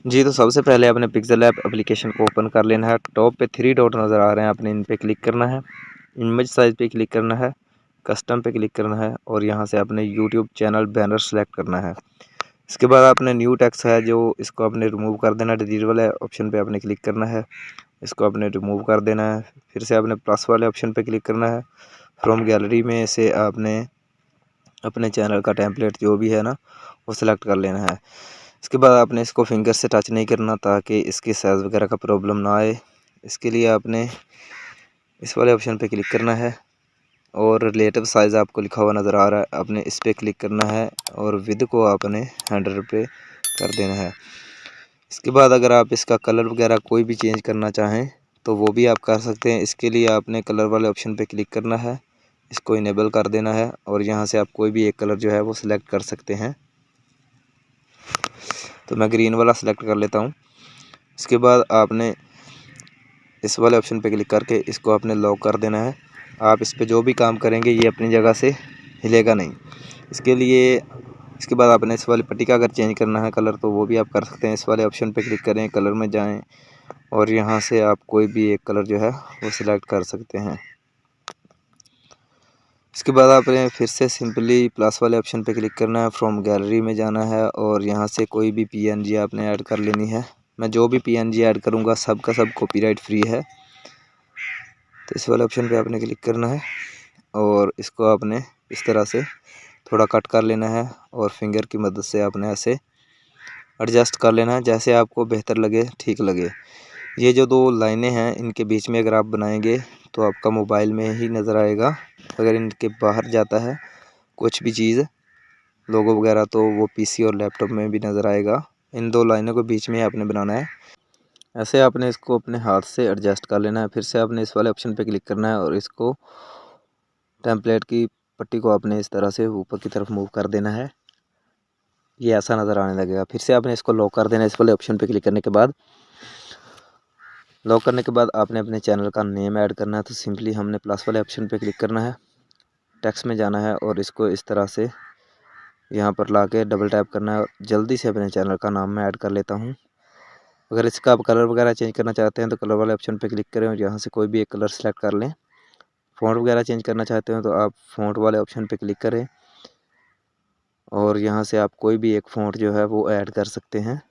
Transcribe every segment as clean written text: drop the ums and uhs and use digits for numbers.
जी, तो सबसे पहले आपने पिक्सेल ऐप एप्लीकेशन को ओपन कर लेना है। टॉप पे 3 डॉट नज़र आ रहे हैं, आपने इन पे क्लिक करना है। इमेज साइज़ पे क्लिक करना है, कस्टम पे क्लिक करना है और यहाँ से आपने यूट्यूब चैनल बैनर सेलेक्ट करना है। इसके बाद आपने न्यू टेक्स्ट है जो इसको आपने रिमूव कर देना है। डिलीट वाले ऑप्शन पे आपने क्लिक करना है, इसको आपने रिमूव कर देना है। फिर से आपने प्लस वाले ऑप्शन पे क्लिक करना है। फ्रॉम गैलरी में से आपने अपने चैनल का टेम्पलेट जो भी है ना वो सिलेक्ट कर लेना है। इसके बाद आपने इसको फिंगर से टच नहीं करना ताकि इसकी साइज़ वगैरह का प्रॉब्लम ना आए। इसके लिए आपने इस वाले ऑप्शन पे क्लिक करना है और रिलेटिव साइज़ आपको लिखा हुआ नज़र आ रहा है, आपने इस पर क्लिक करना है और विद को आपने 100 पे कर देना है। इसके बाद अगर आप इसका कलर वगैरह कोई भी चेंज करना चाहें तो वो भी आप कर सकते हैं। इसके लिए आपने कलर वाले ऑप्शन पे क्लिक करना है, इसको इनेबल कर देना है और यहाँ से आप कोई भी एक कलर जो है वो सिलेक्ट कर सकते हैं। तो मैं ग्रीन वाला सिलेक्ट कर लेता हूँ। इसके बाद आपने इस वाले ऑप्शन पे क्लिक करके इसको आपने लॉक कर देना है। आप इस पे जो भी काम करेंगे ये अपनी जगह से हिलेगा नहीं। इसके बाद आपने इस वाली पट्टी का अगर चेंज करना है कलर तो वो भी आप कर सकते हैं। इस वाले ऑप्शन पे क्लिक करें, कलर में जाएं और यहाँ से आप कोई भी एक कलर जो है वो सिलेक्ट कर सकते हैं। इसके बाद आपने फिर से सिंपली प्लस वाले ऑप्शन पे क्लिक करना है, फ्रॉम गैलरी में जाना है और यहाँ से कोई भी पीएनजी आपने ऐड कर लेनी है। मैं जो भी पीएनजी ऐड करूँगा सब का सब कॉपीराइट फ्री है। तो इस वाले ऑप्शन पे आपने क्लिक करना है और इसको आपने इस तरह से थोड़ा कट कर लेना है और फिंगर की मदद से आपने ऐसे एडजस्ट कर लेना है जैसे आपको बेहतर लगे, ठीक लगे। ये जो दो लाइनें हैं इनके बीच में अगर आप बनाएंगे तो आपका मोबाइल में ही नज़र आएगा। अगर इनके बाहर जाता है कुछ भी चीज़ लोगो वगैरह तो वो पीसी और लैपटॉप में भी नज़र आएगा। इन दो लाइनों के बीच में आपने बनाना है। ऐसे आपने इसको अपने हाथ से एडजस्ट कर लेना है। फिर से आपने इस वाले ऑप्शन पे क्लिक करना है और इसको टेम्पलेट की पट्टी को आपने इस तरह से ऊपर की तरफ मूव कर देना है, ये ऐसा नज़र आने लगेगा। फिर से आपने इसको लॉक कर देना है। इस वाले ऑप्शन पे क्लिक करने के बाद लॉक करने के बाद आपने अपने चैनल का नेम ऐड करना है। तो सिंपली हमने प्लस वाले ऑप्शन पे क्लिक करना है, टेक्स्ट में जाना है और इसको इस तरह से यहाँ पर ला के डबल टैप करना है। जल्दी से अपने चैनल का नाम मैं ऐड कर लेता हूँ। अगर इसका आप कलर वगैरह चेंज करना चाहते हैं तो कलर वाले ऑप्शन पे क्लिक करें और यहाँ से कोई भी एक कलर सेलेक्ट कर लें। फ़ॉन्ट वगैरह चेंज करना चाहते हैं तो आप फ़ॉन्ट वाले ऑप्शन पे क्लिक करें और यहाँ से आप कोई भी एक फ़ॉन्ट जो है वो ऐड कर सकते हैं।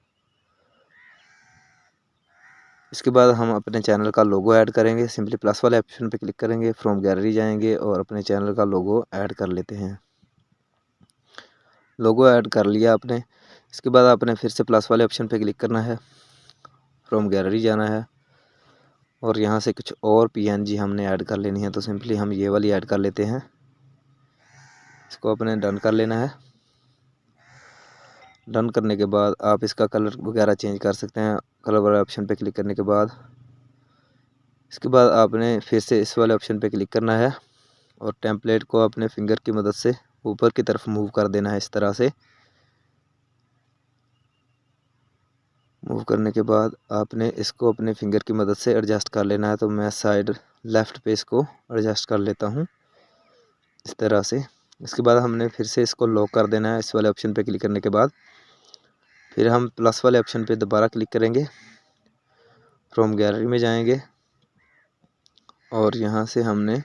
इसके बाद हम अपने चैनल का लोगो ऐड करेंगे। सिंपली प्लस वाले ऑप्शन पे क्लिक करेंगे, फ्रॉम गैलरी जाएंगे और अपने चैनल का लोगो ऐड कर लेते हैं। लोगो ऐड कर लिया आपने। इसके बाद आपने फिर से प्लस वाले ऑप्शन पे क्लिक करना है, फ्रॉम गैलरी जाना है और यहाँ से कुछ और पीएनजी हमने ऐड कर लेनी है। तो सिंपली हम ये वाली ऐड कर लेते हैं। इसको अपने डन कर लेना है। डन करने के बाद आप इसका कलर वगैरह चेंज कर सकते हैं कलर वाले ऑप्शन पे क्लिक करने के बाद। इसके बाद आपने फिर से इस वाले ऑप्शन पे क्लिक करना है और टेम्पलेट को अपने फिंगर की मदद से ऊपर की तरफ मूव कर देना है। इस तरह से मूव करने के बाद आपने इसको अपने फिंगर की मदद से एडजस्ट कर लेना है। तो मैं साइड लेफ़्ट पे इसको एडजस्ट कर लेता हूँ इस तरह से। इसके बाद हमने फिर से इसको लॉक कर देना है। इस वाले ऑप्शन पे क्लिक करने के बाद फिर हम प्लस वाले ऑप्शन पे दोबारा क्लिक करेंगे, फ्रॉम गैलरी में जाएंगे और यहाँ से हमने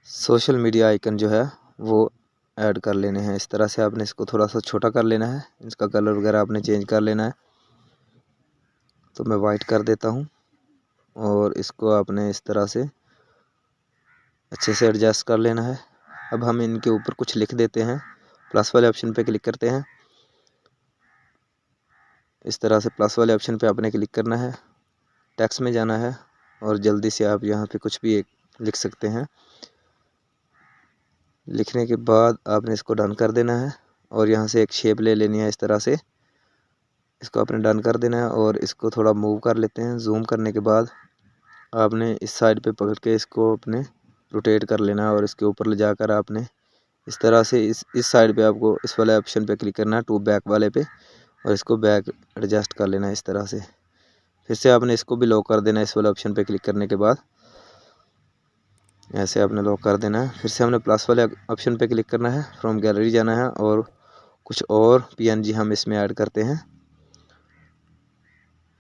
सोशल मीडिया आइकन जो है वो ऐड कर लेने हैं। इस तरह से आपने इसको थोड़ा सा छोटा कर लेना है, इसका कलर वगैरह आपने चेंज कर लेना है। तो मैं वाइट कर देता हूँ और इसको आपने इस तरह से अच्छे से एडजस्ट कर लेना है। अब हम इनके ऊपर कुछ लिख देते हैं। प्लस वाले ऑप्शन पे क्लिक करते हैं। इस तरह से प्लस वाले ऑप्शन पे आपने क्लिक करना है, टेक्स्ट में जाना है और जल्दी से आप यहाँ पे कुछ भी एक लिख सकते हैं। लिखने के बाद आपने इसको डन कर देना है और यहाँ से एक शेप ले लेनी है। इस तरह से इसको आपने डन कर देना है और इसको थोड़ा मूव कर लेते हैं। जूम करने के बाद आपने इस साइड पे पकड़ के इसको अपने रोटेट कर लेना है और इसके ऊपर ले जाकर आपने इस तरह से इस साइड पे आपको इस वाले ऑप्शन पे क्लिक करना है, टू बैक वाले पे, और इसको बैक एडजस्ट कर लेना है इस तरह से। फिर से आपने इसको भी लॉक कर देना है। इस वाले ऑप्शन पे क्लिक करने के बाद ऐसे आपने लॉक कर देना है। फिर से हमने प्लस वाले ऑप्शन पे क्लिक करना है, फ्रॉम गैलरी जाना है और कुछ और पीएनजी हम इसमें ऐड करते हैं।